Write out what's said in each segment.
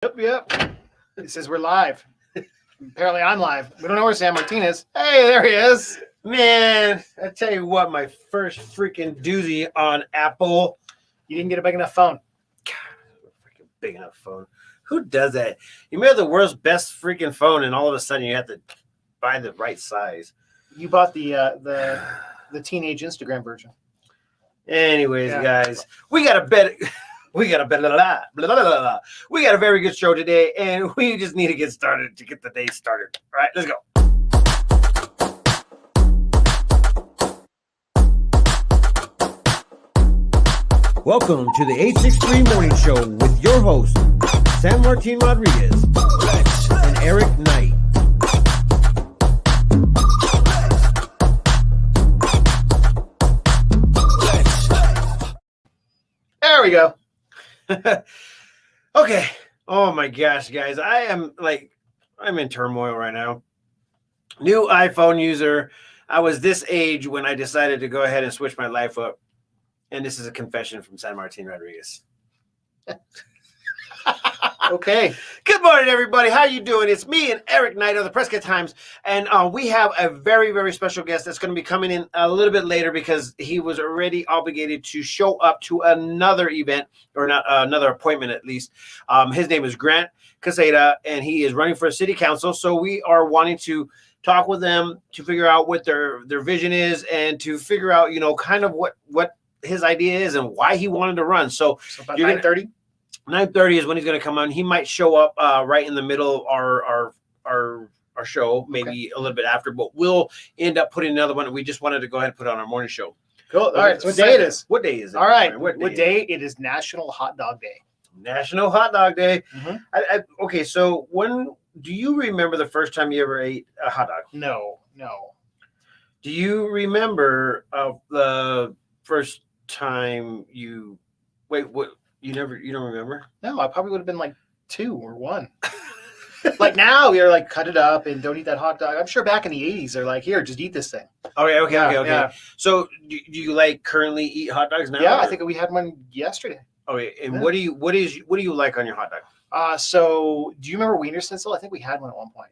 Yep. It says we're live. Apparently I'm live. We don't know where San Martin is. Hey, there he is. Man, I tell you what, my first freaking doozy on Apple. You didn't get a big enough phone. Freaking big enough phone. Who does that? You made the world's best freaking phone, and all of a sudden you have to buy the right size. You bought the teenage Instagram version. Anyways, guys, we got a very good show today, and we just need to get started to get the day started. All right, let's go. Welcome to the 863 Morning Show with your hosts, San Martin Rodriguez and Eric Knight. There we go. Okay. Oh my gosh, guys. I'm in turmoil right now. New iPhone user. I was this age when I decided to go ahead and switch my life up. And this is a confession from San Martin Rodriguez. Okay. Good morning, everybody. How you doing? It's me and Eric Knight of the Prescott Times. And we have a very, very special guest that's going to be coming in a little bit later because he was already obligated to show up to another event, or not another appointment at least. His name is Grant Quezada, and he is running for city council. So we are wanting to talk with them to figure out what their vision is and to figure out, kind of what his idea is and why he wanted to run. So about 9:30? 9:30 is when he's going to come on. He might show up right in the middle of our show, maybe a little bit after, but we'll end up putting another one. We just wanted to go ahead and put on our morning show. Cool. All right. So what day it is? What day is it? All right. What day? It is National Hot Dog Day. National Hot Dog Day. Mm-hmm. Okay, so when do you remember the first time you ever ate a hot dog? No. Do you remember the first time you what? You don't remember? No, I probably would have been like 2 or 1. Like now, you're like, cut it up and don't eat that hot dog. I'm sure back in the 80s, they're like, here, just eat this thing. Okay. Yeah. So do you currently eat hot dogs now? Yeah, I think we had one yesterday. Okay, and what do you like on your hot dog? So do you remember Wiener Schnitzel? I think we had one at one point.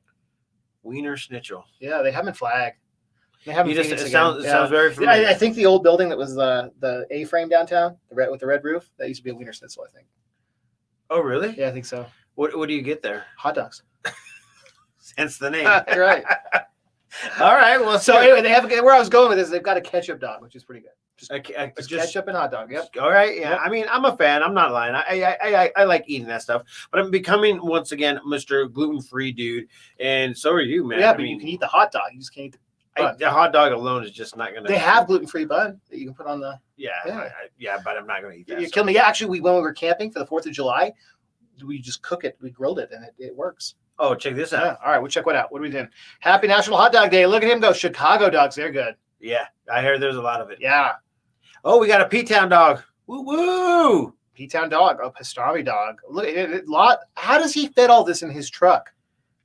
Wiener Schnitzel. Yeah, they have them in Flag. They have them in Phoenix it again. sounds very familiar. I think the old building that was the A-frame downtown, with the red roof, that used to be a Wiener Schnitzel, I think. Oh, really? Yeah, I think so. What do you get there? Hot dogs. Hence the name. You're right. All right. Well, so anyway, they have where I was going with this. They've got a ketchup dog, which is pretty good. Just ketchup and hot dog. Yep. All right. Yeah. Yep. I mean, I'm a fan. I'm not lying. I like eating that stuff, but I'm becoming once again Mr. Gluten-free dude, and so are you, man. Yeah, but you can eat the hot dog. You just can't eat the hot dog alone is just not gonna. They have gluten-free bun that you can put on the. Yeah, but I'm not gonna eat that. You kill me. Yeah, actually, when we were camping for the 4th of July, we just cook it. We grilled it, and it works. Oh, check this out. Yeah. All right, we'll check what out. What are we doing? Happy National Hot Dog Day. Look at him go. Chicago dogs. They're good. Yeah, I heard there's a lot of it. Yeah. Oh, we got a P-Town dog. Woo woo. P-Town dog. Oh, pastrami dog. Look, how does he fit all this in his truck?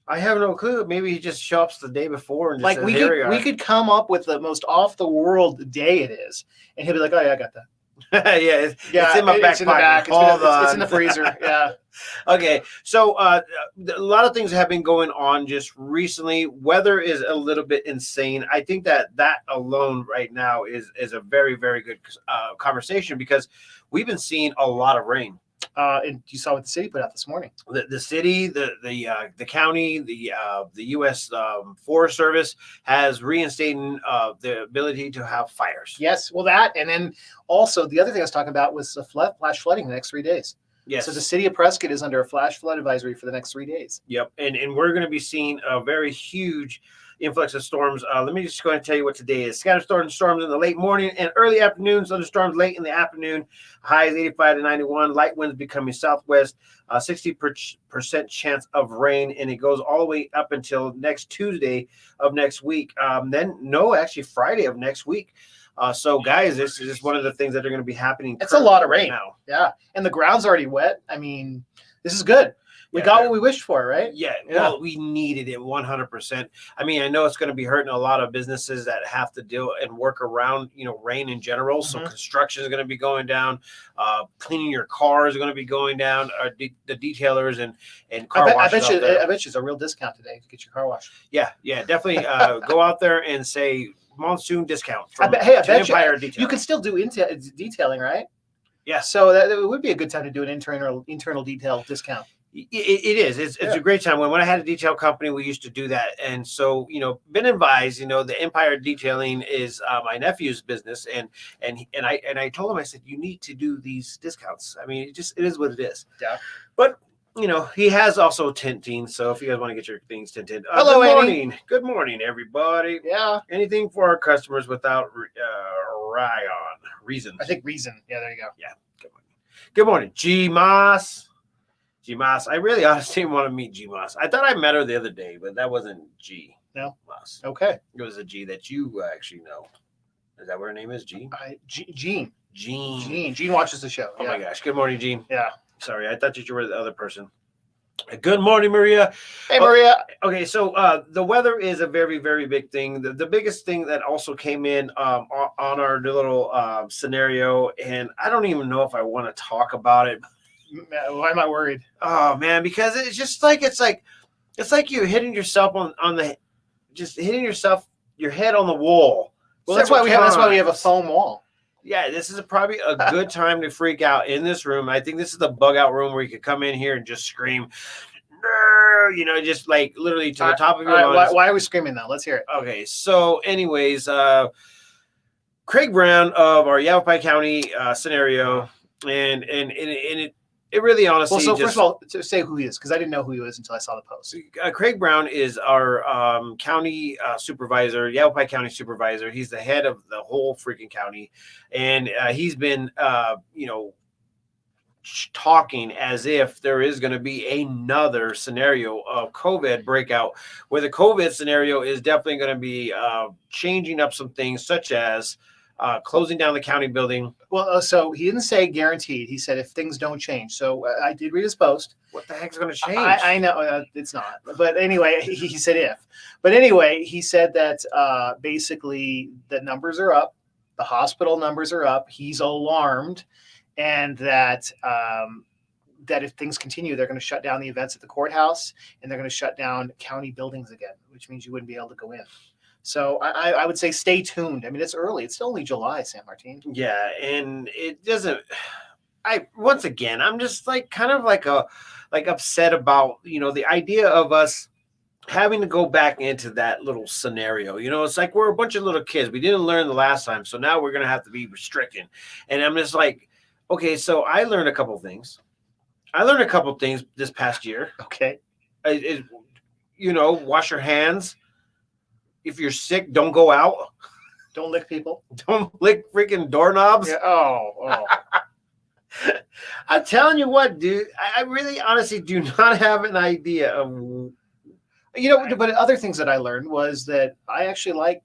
I have no clue. Maybe he just shows up the day before and just like says, we could come up with the most off the world day it is, and he'll be like, "Oh yeah, I got that." It's in my back pocket. It's in the freezer. Yeah. Okay, so a lot of things have been going on just recently. Weather is a little bit insane. I think that alone right now is a very, very good conversation because we've been seeing a lot of rain. And you saw what the city put out this morning. The city, the county, the U.S. Forest Service has reinstated the ability to have fires. Yes, well that, and then also the other thing I was talking about was flash flooding the next 3 days. Yes. So the city of Prescott is under a flash flood advisory for the next 3 days. Yep, and we're going to be seeing a very huge influx of storms. Let me just go ahead and tell you what today is. Scattered storms in the late morning and early afternoon. Thunderstorms late in the afternoon. Highs 85 to 91. Light winds becoming southwest. 60% chance of rain, and it goes all the way up until next Tuesday of next week. Actually Friday of next week. So guys, this is just one of the things that are going to be happening. It's a lot of rain now. Yeah, and the ground's already wet. I mean, this is good. We got what we wished for, right? Yeah, well, we needed it 100%. I mean, I know it's going to be hurting a lot of businesses that have to deal and work around, rain in general. So construction is going to be going down. Cleaning your car is going to be going down. The detailers and car washes. I bet you it's a real discount today to get your car washed. Yeah, definitely. Go out there and say monsoon discount. I bet Empire you can still do detailing, right? Yeah. So that it would be a good time to do an internal detail discount. It is. It's a great time. When I had a detail company, we used to do that. And so, been advised, the Empire Detailing is my nephew's business. And I told him, I said, you need to do these discounts. I mean, it is what it is. Yeah. But, he has also tinting. So if you guys want to get your things tinted. Hello, good morning. Annie. Good morning, everybody. Yeah. Anything for our customers without reasons. I think reason. Yeah, there you go. Yeah. Good morning. Good morning. G-Moss. G-Moss. I really honestly want to meet G-Moss. I thought I met her the other day, but that wasn't G. No. Moss. Okay. It was a G that you actually know. Is that what her name is? G? Jean. Jean watches the show. Oh my gosh. Good morning, Jean. Yeah. Sorry, I thought that you were the other person. Good morning, Maria. Hey, Maria. Okay, so the weather is a very, very big thing. The biggest thing that also came in on our little scenario, and I don't even know if I want to talk about it. Why am I worried? Oh man, because it's just like it's like you're hitting yourself hitting yourself your head on the wall. Well, that's why we have a foam wall. Yeah, this is probably a good time to freak out in this room. I think this is the bug out room where you could come in here and just scream, just like literally to the top of your lungs. Why are we screaming now? Let's hear it. Okay, so anyways, Craig Brown of our Yavapai County scenario, and it really honestly. Well, so first of all, to say who he is, because I didn't know who he was until I saw the post. Craig Brown is our county supervisor, Yavapai County supervisor. He's the head of the whole freaking county, and he's been, talking as if there is going to be another scenario of COVID breakout, where the COVID scenario is definitely going to be changing up some things, such as closing down the county building. Well, so he didn't say guaranteed. He said if things don't change. So I did read his post. What the heck's going to change? I know it's not. But anyway, he said if. But anyway, he said that basically the numbers are up. The hospital numbers are up. He's alarmed. And that if things continue, they're going to shut down the events at the courthouse, and they're going to shut down county buildings again, which means you wouldn't be able to go in. So I would say stay tuned. I mean, it's early. It's still only July, San Martin. Yeah, and it doesn't. I'm just kind of upset about the idea of us having to go back into that little scenario. It's like we're a bunch of little kids. We didn't learn the last time, so now we're gonna have to be restricted. And I'm just like, okay, so I learned a couple things. This past year. Okay. Wash your hands. If you're sick, don't go out. Don't lick people. Don't lick freaking doorknobs. Yeah. Oh. I'm telling you what, dude. I really honestly do not have an idea of. But other things that I learned was that I actually like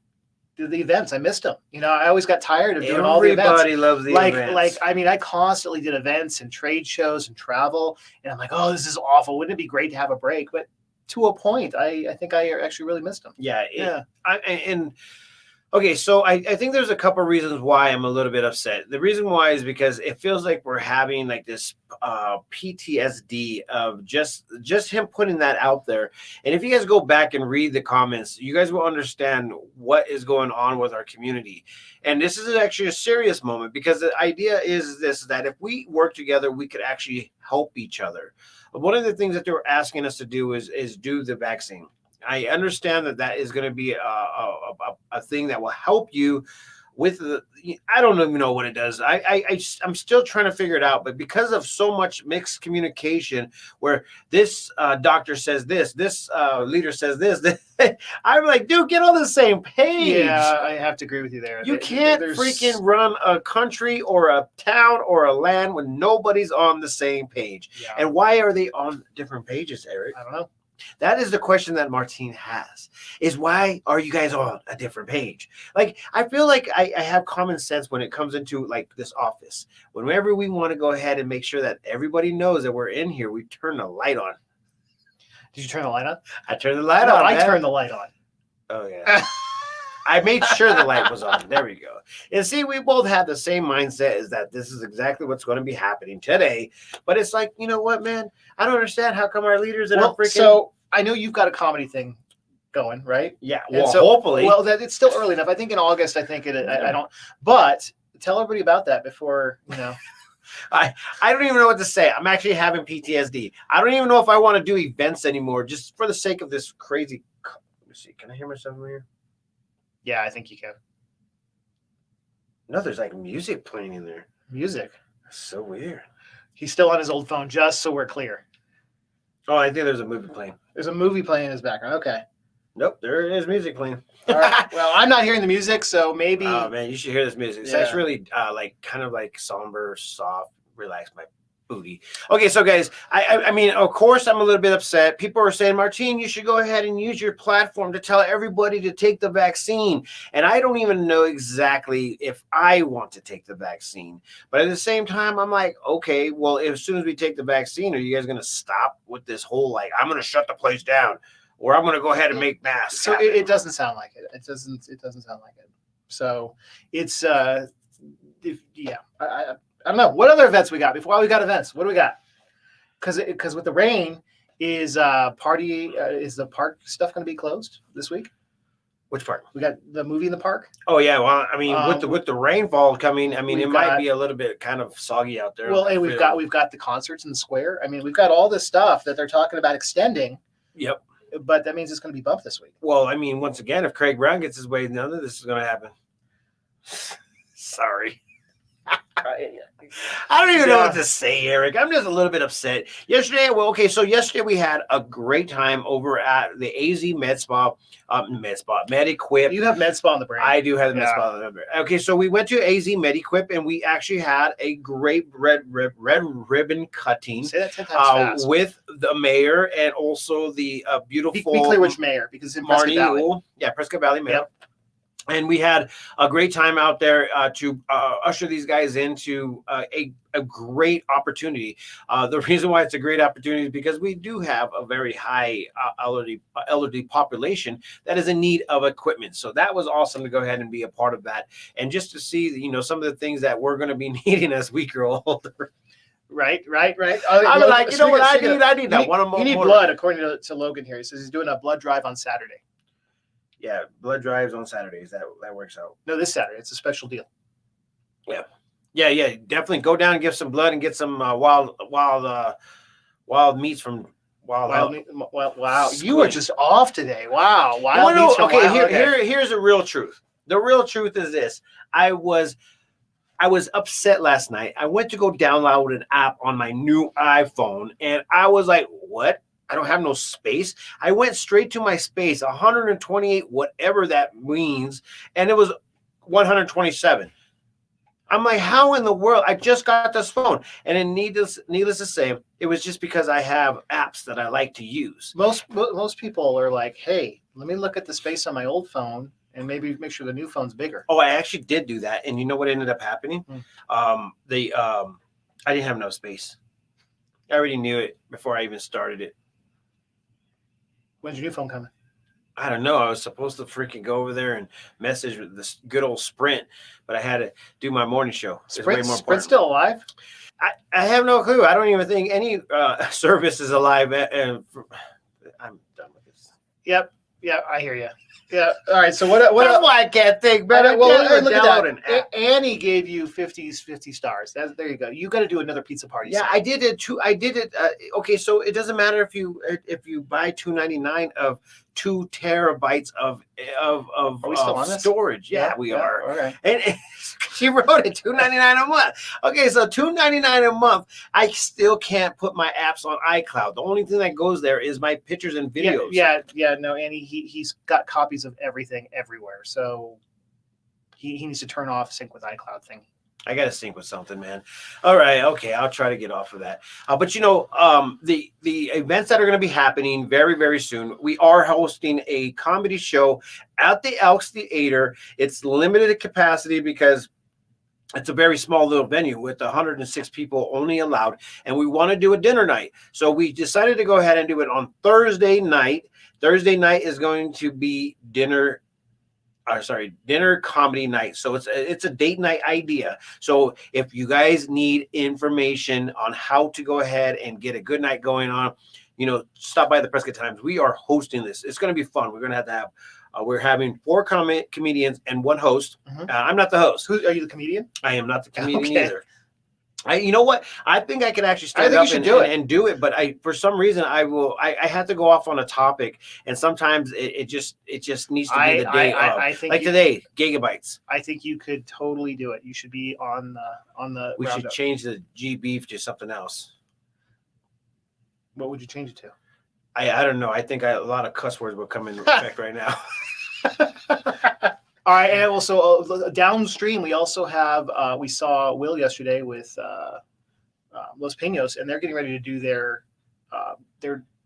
the events. I missed them. I always got tired of doing all the events. Everybody loves the events. I constantly did events and trade shows and travel, and I'm like, oh, this is awful. Wouldn't it be great to have a break? But to a point, I think I actually really missed them. Yeah. Okay, so I think there's a couple of reasons why I'm a little bit upset. The reason why is because it feels like we're having like this PTSD of just him putting that out there. And if you guys go back and read the comments, you guys will understand what is going on with our community. And this is actually a serious moment, because the idea is that if we work together, we could actually help each other. One of the things that they were asking us to do is do the vaccine. I understand that is going to be a thing that will help you with I don't even know what it does. I'm still trying to figure it out, but because of so much mixed communication, where this doctor says this leader says this, I'm like, dude, get on the same page. Yeah, I have to agree with you there. You can't freaking run a country or a town or a land when nobody's on the same page. Yeah. And why are they on different pages, Eric? I don't know. That is the question that Martine has, is why are you guys on a different page? Like, I feel like I have common sense when it comes into like this office. Whenever we want to go ahead and make sure that everybody knows that we're in here, we turn the light on. Did you turn the light on? I turned the light No, on. I man. turned the light on. Oh yeah. I made sure the light was on. There we go. And see, we both had the same mindset, is that this is exactly what's going to be happening today. But it's like, you know what, man? I don't understand how come our leaders and our freaking. So I know you've got a comedy thing going, right? Yeah. And Well, so, hopefully. Well, it's still early enough. I think in August. I think I don't. But tell everybody about that before you know. I don't even know what to say. I'm actually having PTSD. I don't even know if I want to do events anymore, just for the sake of this crazy. Let me see. Can I hear myself over here? Yeah, I think you can. No, there's like music playing in there. Music. That's so weird. He's still on his old phone, just so we're clear. Oh, I think there's a movie playing. There's a movie playing in his background. Okay. Nope, there is music playing. All right. Well, I'm not hearing the music, so maybe. Oh man, you should hear this music. It's Yeah. really like kind of like somber, soft, relax my booty. Okay, so guys, I mean, of course, I'm a little bit upset. People are saying, Martine, you should go ahead and use your platform to tell everybody to take the vaccine. And I don't even know exactly if I want to take the vaccine. But at the same time, I'm like, okay, well, as soon as we take the vaccine, are you guys going to stop with this whole, like, I'm going to shut the place down, or I'm going to go ahead and make masks? So it doesn't sound like it. It doesn't sound like it. So it's yeah. I don't know. What other events we got? Before we got events, what do we got? Because with the rain, is the park stuff going to be closed this week? Which part? We got the movie in the park. Oh yeah, well, I mean, with the rainfall coming, I mean, it might be a little bit kind of soggy out there. Well, and we've got the concerts in the square. I mean, we've got all this stuff that they're talking about extending. Yep. But that means it's going to be bumped this week. Well, I mean, once again, if Craig Brown gets his way, none of this is going to happen. Sorry. I don't even know what to say, Eric. I'm just a little bit upset. Yesterday we had a great time over at the AZ Med Spa, Med Equip. You have Med Spa on the brain. I do have the Med Spa on the brain. Okay, so we went to AZ Med Equip and we actually had a great red ribbon cutting. Say that 10 times fast. With the mayor and also the beautiful. Be clear which mayor, because it's in Prescott Valley. Yeah, Prescott Valley Mayor. Yep. And we had a great time out there to usher these guys into a great opportunity. The reason why it's a great opportunity is because we do have a very high elderly population that is in need of equipment. So that was awesome to go ahead and be a part of that. And just to see, some of the things that we're going to be needing as we grow older. Right. I'm like, you know what I need? I need that one more. You need blood, according to Logan here. He says he's doing a blood drive on Saturday. Yeah, blood drives on Saturdays. That works out. No, this Saturday. It's a special deal. Yeah. Definitely go down and give some blood and get some wild meats from wild meat. Wow, you are just off today. Wow, wild meats from okay. wild. Here's the real truth. The real truth is this: I was upset last night. I went to go download an app on my new iPhone, and I was like, "What? I don't have no space." I went straight to my space, 128, whatever that means, and it was 127. I'm like, how in the world? I just got this phone. And then needless to say, it was just because I have apps that I like to use. Most people are like, hey, let me look at the space on my old phone and maybe make sure the new phone's bigger. Oh, I actually did do that. And you know what ended up happening? I didn't have enough space. I already knew it before I even started it. When's your new phone coming? I don't know. I was supposed to freaking go over there and message with this good old Sprint, but I had to do my morning show. Sprint's still alive? I have no clue. I don't even think any service is alive. I'm done with this. Yep, I hear you. Yeah. All right. So what? That's why I can't think better. Well, look at that. Annie gave you 50 stars. There you go. You got to do another pizza party. Yeah, I did it too. I did it. Okay, so it doesn't matter if you buy $2.99 of 2 terabytes of storage. Yeah, we are. All right. And she wrote it $2.99 a month. Okay, so $2.99 a month. I still can't put my apps on iCloud. The only thing that goes there is my pictures and videos. Yeah. No, Annie, he's got copies of everything everywhere. So he needs to turn off sync with iCloud thing. I got to sync with something, man. All right. Okay. I'll try to get off of that. But the events that are going to be happening very, very soon, we are hosting a comedy show at the Elks Theater. It's limited capacity because It's a very small little venue with 106 people only allowed, and we want to do a dinner night. So we decided to go ahead and do it on Thursday night. Thursday night is going to be dinner comedy night. So it's a date night idea. So if you guys need information on how to go ahead and get a good night going on, stop by the Prescott Times. We are hosting this. It's going to be fun. We're going to have we're having 4 comedians and 1 host. I'm not the host. Are you the comedian? I am not the comedian either. You know what? I think I could actually stand up and do it, but for some reason I have to go off on a topic, and sometimes it just needs to be the day I think today, gigabytes. I think you could totally do it. You should be on the. We should change the G beef to something else. What would you change it to? I don't know. I think a lot of cuss words will come into effect right now. All right, and also downstream, we also have we saw Will yesterday with Los Pinos, and they're getting ready to do their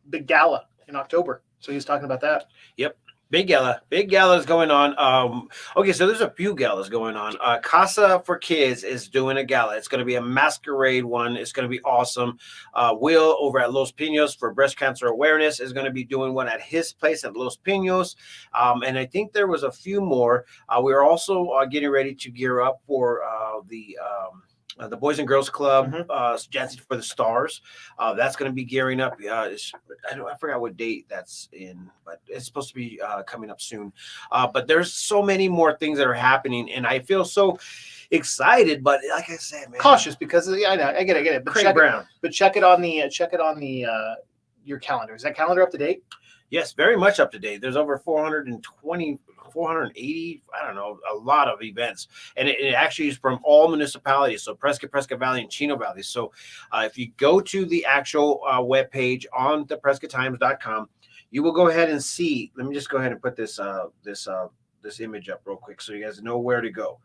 big gala in October. So he was talking about that. Yep. Big gala is going on. Okay, so there's a few galas going on. Casa for Kids is doing a gala. It's going to be a masquerade one. It's going to be awesome. Will over at Los Pinos for breast cancer awareness is going to be doing one at his place at Los Pinos. And I think there was a few more. We're also getting ready to gear up for the Boys and Girls Club, Dancing for the Stars. That's going to be gearing up. I forgot what date that's in, but it's supposed to be coming up soon. But there's so many more things that are happening, and I feel so excited. But like I said, man, cautious because I know I get it. But check it on the your calendar. Is that calendar up to date? Yes, very much up to date. There's over 420. 480, I don't know, a lot of events. And it actually is from all municipalities. So Prescott Valley, and Chino Valley. So if you go to the actual webpage on the PrescottTimes.com, you will go ahead and see. Let me just go ahead and put this image up real quick so you guys know where to go.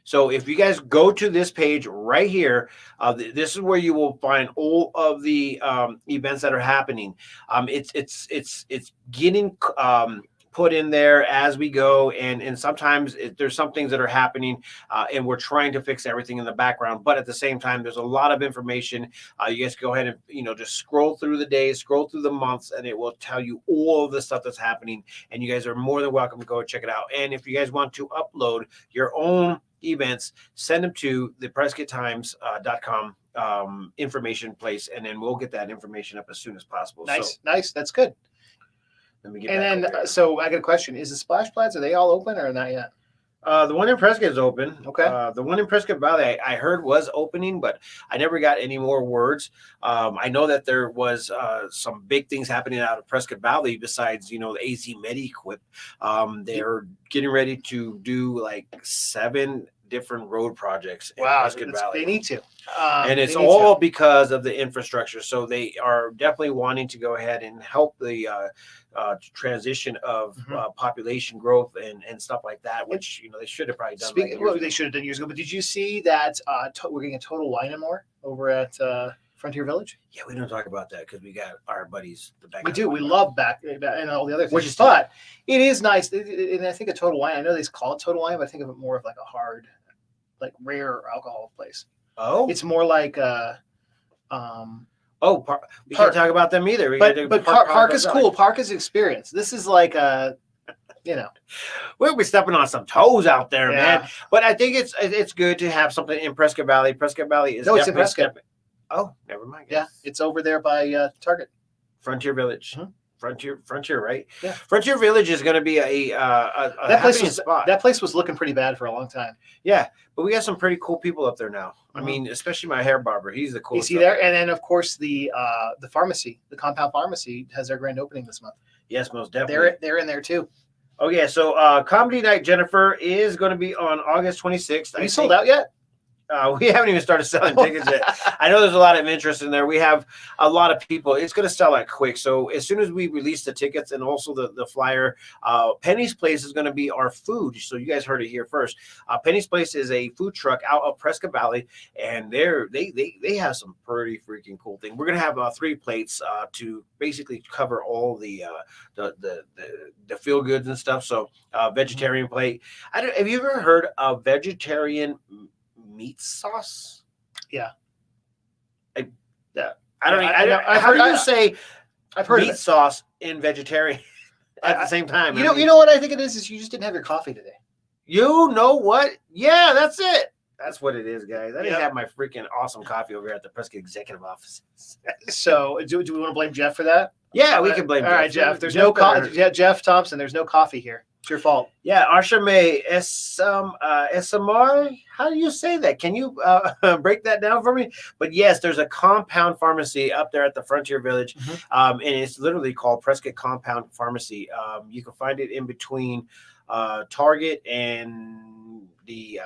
So if you guys go to this page right here, this is where you will find all of the events that are happening. It's getting put in there as we go, and sometimes there's some things that are happening, and we're trying to fix everything in the background, but at the same time there's a lot of information. You guys go ahead and just scroll through the days, scroll through the months, and it will tell you all of the stuff that's happening, and you guys are more than welcome to go check it out. And if you guys want to upload your own events, send them to the PrescottTimes.com information place, and then we'll get that information up as soon as possible. Nice, that's good. Let me get and then, so I got a question: is the Splashplatz, are they all open or not yet? The one in Prescott is open. Okay. The one in Prescott Valley, I heard was opening, but I never got any more words. I know that there was some big things happening out of Prescott Valley besides, the AZ MediEquip. They're getting ready to do like 7 different road projects in Prescott Valley. They need to. And it's all because of the infrastructure. So they are definitely wanting to go ahead and help the transition of population growth and stuff like that, which they should have probably done. They should have done years ago. But did you see that we're getting a Total Wine and More over at Frontier Village? Yeah, we don't talk about that because we got our buddies. We do. We love back and all the other things. But it is nice. And I think a Total Wine, I know they call it Total Wine, but I think of it more of like a hard, like rare alcohol place. Oh, it's more like we can't talk about them either. But Park is cool. Park is experience. This is like we'll be stepping on some toes out there, man. But I think it's good to have something in Prescott Valley. Prescott Valley is it's in Prescott. Oh, never mind. Yeah, it's over there by Target. Frontier Village. Frontier, right? Yeah. Frontier Village is going to be a spot. That place was looking pretty bad for a long time. Yeah, but we got some pretty cool people up there now. I mean, especially my hair barber. He's the coolest. Is he there? And then, of course, the pharmacy, the Compound Pharmacy, has their grand opening this month. Yes, most definitely. They're in there too. Oh yeah, so Comedy Night Jennifer is going to be on August 26th. Have you sold out yet? We haven't even started selling tickets yet. I know there's a lot of interest in there. We have a lot of people. It's going to sell out quick. So as soon as we release the tickets and also the flyer, Penny's Place is going to be our food. So you guys heard it here first. Penny's Place is a food truck out of Prescott Valley, and they have some pretty freaking cool things. We're going to have 3 plates to basically cover all the feel goods and stuff. So vegetarian plate. Have you ever heard of vegetarian meat sauce. Yeah. I I've how heard- do you say I've heard of meat it. sauce in vegetarian at the same time? You know what I think it is you just didn't have your coffee today. You know what? Yeah, that's it. That's what it is, guys. I didn't Yep. have my freaking awesome coffee over here at the Prescott Executive Offices. So do we want to blame Jeff for that? Yeah, we can blame All right, Jeff. There's no coffee. Yeah, Jeff Thompson. There's no coffee here. It's your fault. Yeah, Arshame SMR. How do you say that? Can you break that down for me? But yes, there's a compound pharmacy up there at the Frontier Village, and it's literally called Prescott Compound Pharmacy. You can find it in between Target and the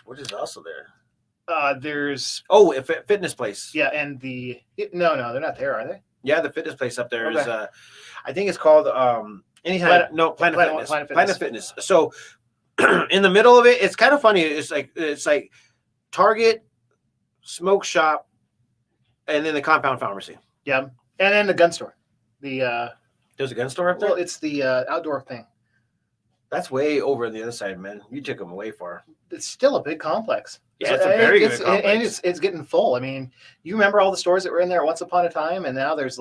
what is also there? There's a fitness place. yeah, and no, they're not there, are they? Yeah, the fitness place up there is. Okay. I think it's called Planet Fitness. So in the middle of it, it's kind of funny. It's like Target, smoke shop, and then the compound pharmacy. Yeah, and then the gun store. There's a gun store up there. Well, it's the outdoor thing. That's way over on the other side, man. You took them way far. It's still a big complex. Yeah, it's a very good complex. And it's getting full. I mean, you remember all the stores that were in there once upon a time, and now there's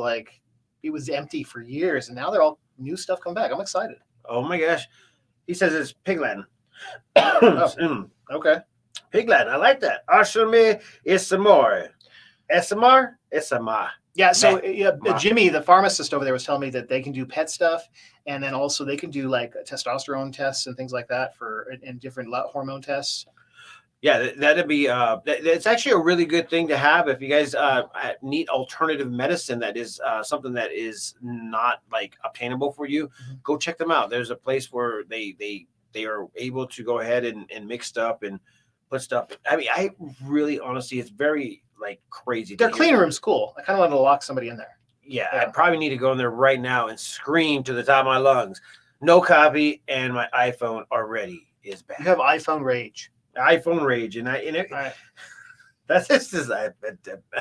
it was empty for years, and now they're all new stuff come back. I'm excited. Oh my gosh. He says it's Pigland. Okay. Pigland. I like that. Ashame Isamore. SMR? Isama. Yeah, so Jimmy, the pharmacist over there, was telling me that they can do pet stuff, and then also they can do testosterone tests and things like that and different hormone tests. Yeah, that'd be it's actually a really good thing to have if you guys need alternative medicine that is something that is not obtainable for you. Go check them out. There's a place where they are able to go ahead and mix stuff and put stuff. I mean, I really honestly, it's very crazy. Their clean room's cool. I kind of want to lock somebody in there. Yeah, I probably need to go in there right now and scream to the top of my lungs. No copy, and my iPhone already is back. You have iPhone rage. iPhone rage, and that's just a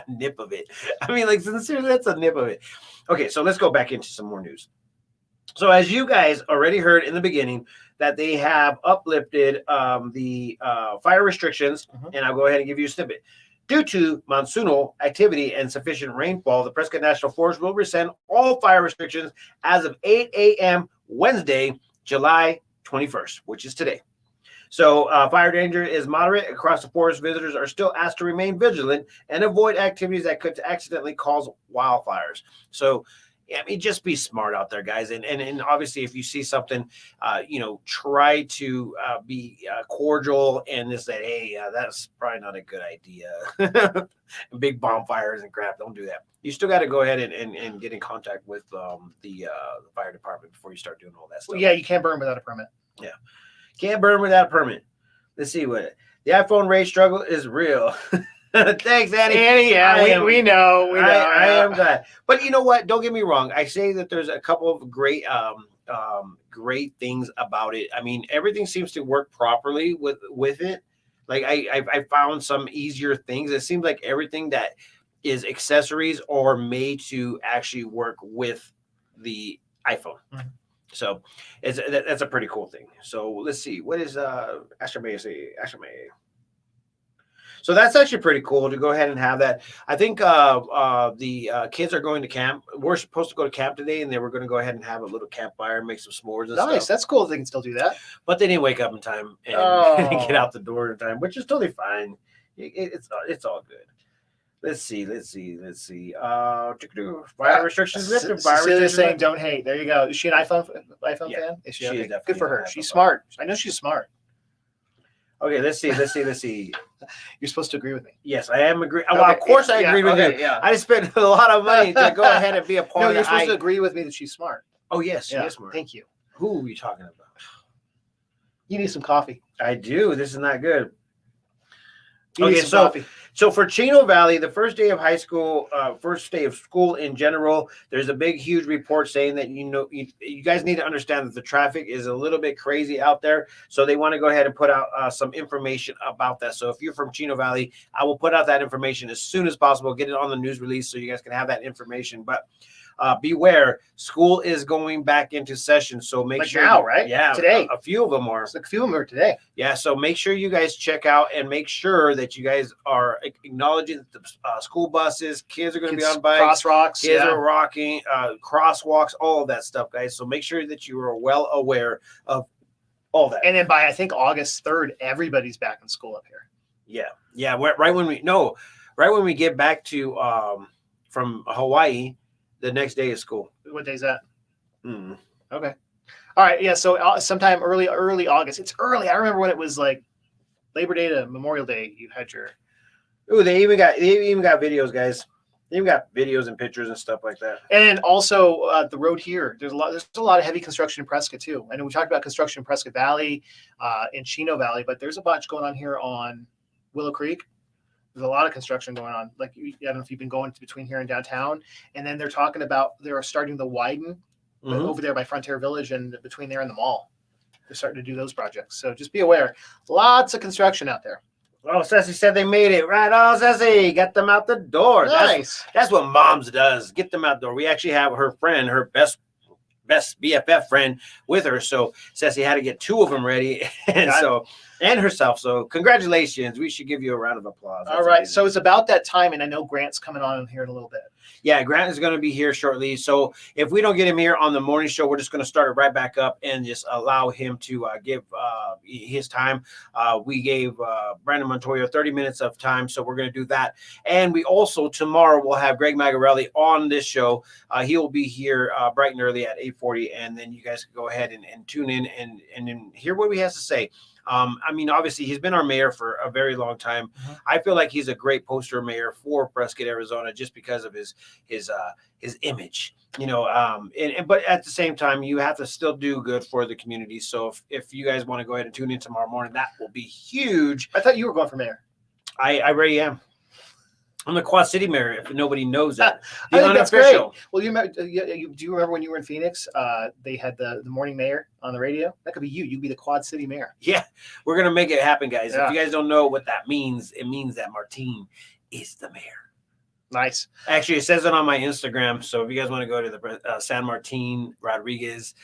nip of it. I mean, sincerely, that's a nip of it. Okay, so let's go back into some more news. So as you guys already heard in the beginning, that they have uplifted the fire restrictions, and I'll go ahead and give you a snippet. Due to monsoonal activity and sufficient rainfall, the Prescott National Forest will rescind all fire restrictions as of 8 a.m. Wednesday, July 21st, which is today. So fire danger is moderate across the forest. Visitors are still asked to remain vigilant and avoid activities that could accidentally cause wildfires. So, I mean, just be smart out there, guys. And obviously, if you see something, try to be cordial and just say, hey, that's probably not a good idea. Big bonfires and crap. Don't do that. You still got to go ahead and get in contact with the fire department before you start doing all that stuff. Well, yeah, you can't burn without a permit. Yeah. Can't burn without a permit. Let's see what the iPhone rage struggle is real. Thanks, Annie. Yeah, we know. I am glad. But you know what? Don't get me wrong. I say that there's a couple of great things about it. I mean, everything seems to work properly with it. I found some easier things. It seems like everything that is accessories are made to actually work with the iPhone. So that's a pretty cool thing. So let's see. What is Astromae say? Astromae. So that's actually pretty cool to go ahead and have that. I think the kids are going to camp. We're supposed to go to camp today, and they were going to go ahead and have a little campfire, make some s'mores and stuff. Nice. That's cool. They can still do that. But they didn't wake up in time and get out the door in time, which is totally fine. It's all good. Let's see. Fire restrictions lifted. Cecilia's saying don't hate. There you go. Is she an iPhone fan? Is she? Okay. Good for her. She's smart. I know she's smart. Okay, let's see. You're supposed to agree with me. Yes, I am agree. Well, of course I agree with you. Yeah. I spent a lot of money to go ahead and be a part of it. No, you're supposed to agree with me that she's smart. Oh, yes, she is smart. Thank you. Who are you talking about? You need some coffee. I do. This is not good. Okay, so for Chino Valley, the first day of high school, first day of school in general, there's a big, huge report saying that, you guys need to understand that the traffic is a little bit crazy out there. So they want to go ahead and put out some information about that. So if you're from Chino Valley, I will put out that information as soon as possible, get it on the news release so you guys can have that information. But beware, school is going back into session. So make Like sure now, right? Yeah, Today. a few of them are. It's like a few of them are today. Yeah, so make sure you guys check out and make sure that you guys are acknowledging that the school buses, kids are going to be on bikes, crosswalks, kids are rocking, crosswalks, all of that stuff, guys. So make sure that you are well aware of all that. And then by I think August 3rd, everybody's back in school up here. Yeah. Right when we get back to from Hawaii, the next day is school. What day is that? Mm. Okay. All right. Yeah. So sometime early August. It's early. I remember when it was like Labor Day to Memorial Day. You had your. Ooh, they even got videos, guys. They even got videos and pictures and stuff like that. And also the road here. There's a lot of heavy construction in Prescott too. I know we talked about construction in Prescott Valley, in Chino Valley, but there's a bunch going on here on Willow Creek. There's a lot of construction going on. Like I don't know if you've been going between here and downtown. And then they're talking about they're starting to widen over there by Frontier Village and between there and the mall. They're starting to do those projects. So just be aware. Lots of construction out there. Oh, Ceci said they made it. Right on, Ceci. Got them out the door. Nice. That's what moms does. Get them out the door. We actually have her friend, her best BFF friend with her. So Ceci had to get two of them ready. And herself. So congratulations. We should give you a round of applause. All right. Amazing. So it's about that time. And I know Grant's coming on here in a little bit. Yeah, Grant is going to be here shortly. So if we don't get him here on the morning show, we're just going to start it right back up and just allow him to give his time. We gave Brandon Montoya 30 minutes of time, so we're going to do that. And we also, tomorrow, we'll have Greg Magarelli on this show. He will be here bright and early at 8:40, and then you guys can go ahead and tune in and hear what he has to say. I mean, obviously, he's been our mayor for a very long time. Mm-hmm. I feel like he's a great poster mayor for Prescott, Arizona, just because of his image, you know. But at the same time, you have to still do good for the community. So if you guys want to go ahead and tune in tomorrow morning, that will be huge. I thought you were going for mayor. I already am. I'm the Quad City mayor, if nobody knows that. The unofficial. Well, do you remember when you were in Phoenix? They had the morning mayor on the radio. That could be you. You'd be the Quad City mayor. Yeah, we're gonna make it happen, guys. Yeah. If you guys don't know what that means, it means that Martine is the mayor. Nice. Actually, it says it on my Instagram. So if you guys want to go to the San Martin Rodriguez,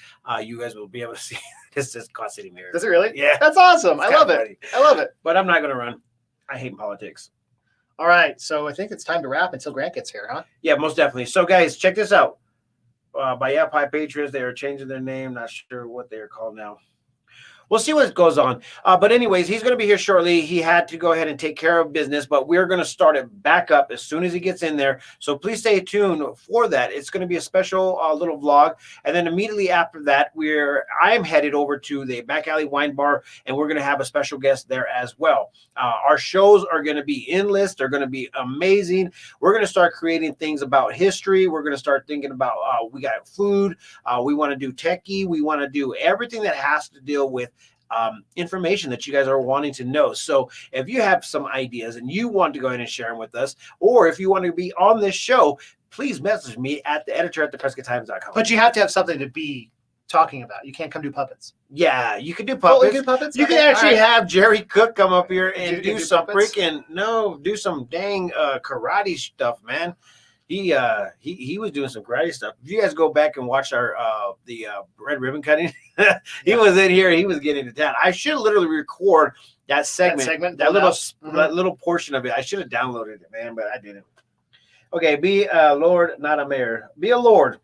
you guys will be able to see this is Quad City mayor. Does it really? Yeah, that's awesome. I love it. I love it. But I'm not gonna run. I hate politics. All right, so I think it's time to wrap until Grant gets here, huh? Yeah, most definitely. So, guys, check this out. By Pie Patriots, they are changing their name. Not sure what they are called now. We'll see what goes on. But anyways, he's going to be here shortly. He had to go ahead and take care of business, but we're going to start it back up as soon as he gets in there. So please stay tuned for that. It's going to be a special little vlog. And then immediately after that, I'm headed over to the Back Alley Wine Bar, and we're going to have a special guest there as well. Our shows are going to be endless. They're going to be amazing. We're going to start creating things about history. We're going to start thinking about, we got food. We want to do techie. We want to do everything that has to deal with information that you guys are wanting to know. So if you have some ideas and you want to go ahead and share them with us, or if you want to be on this show, please message me at the editor at theprescotttimes.com. But you have to have something to be talking about. You can't come do puppets. Yeah, you can do puppets. Oh, do puppets? You can actually have Jerry Cook come up here and do some puppets? do some dang karate stuff, man. He was doing some karate stuff. If you guys go back and watch our the red ribbon cutting, he was in here. He was getting to town. I should literally record that segment, that little portion of it. I should have downloaded it, man, but I didn't. Okay, be a lord, not a mayor. Be a lord,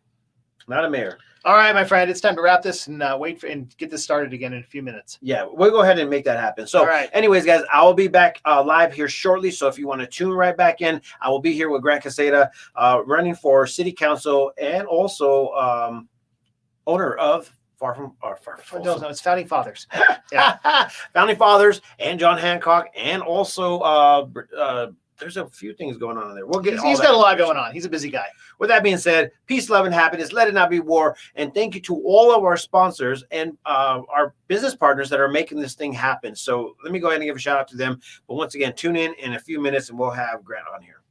not a mayor. All right, my friend, it's time to wrap this and and get this started again in a few minutes. Yeah, we'll go ahead and make that happen. So, anyways, guys, I will be back live here shortly. So if you want to tune right back in, I will be here with Grant Quezada, running for City Council and also owner of No, it's Founding Fathers. Yeah, Founding Fathers and John Hancock, and also there's a few things going on in there. He's got a lot going on. He's a busy guy. With that being said, peace, love, and happiness. Let it not be war. And thank you to all of our sponsors and our business partners that are making this thing happen. So let me go ahead and give a shout out to them. But once again, tune in a few minutes and we'll have Grant on here.